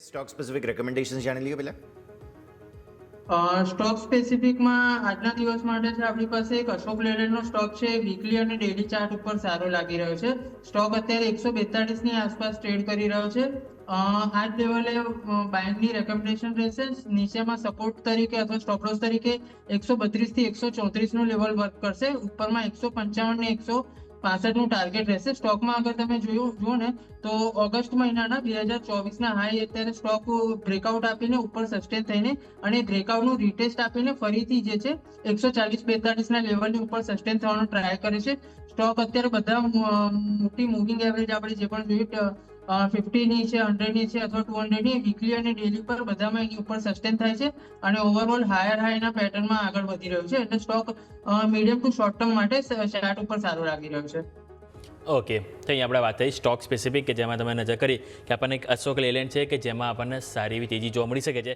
Stock specific recommendations જાણી લઈએ પહેલા. સ્ટોક સ્પેસિફિકમાં આજના દિવસ માટે છે આપણી પાસે એક અશોક લેલેન્ડનો સ્ટોક છે, વીકલી અને ડેલી ચાર્ટ ઉપર સારો લાગી રહ્યો છે. સ્ટોક અત્યારે 142 ની આસપાસ ટ્રેડ કરી રહ્યો છે. આ જ લેવલે બાઇંગની રેકમેન્ડેશન રહેશે. નીચેમાં સપોર્ટ તરીકે અથવા સ્ટોપ લોસ તરીકે 132 થી 134 નું લેવલ વર્ક કરશે. ઉપરમાં 155 ને 165 નું ટાર્ગેટ રહેશે. સ્ટોકમાં અગર તમે જુઓ ને તો ઓગસ્ટ મહિનાના 2024 હાઈ અત્યારે સ્ટોક બ્રેકઆઉટ આપીને ઉપર સસ્ટેન થઈને અને બ્રેકઆઉટનું રીટેસ્ટ આપીને ફરીથી જે છે 140-42 ના લેવલની ઉપર સસ્ટેન થવાનો ટ્રાય કરે છે. સ્ટોક અત્યારે બધા મોટી મૂવિંગ એવરેજ આપણે જે પણ જોયું 50 ની છે, 100 ની છે અથવા 200 ની વીકલી અને ડેલી પર બધામાં એની ઉપર સસ્ટેન થાય છે અને ઓવરઓલ હાયર હાઈના પેટર્નમાં આગળ વધી રહ્યું છે. એટલે stock medium two short term માટે ચાર્ટ ઉપર સારું લાગી રહ્યું છે. ઓકે, તો અહીં આપણે વાત થઈ સ્ટોક સ્પેસિફિક કે જેમાં તમે નજર કરી કે આપણને એક અશોક લેલેન્ડ છે કે જેમાં આપણને સારી એવી તેજી જોવા મળી શકે છે.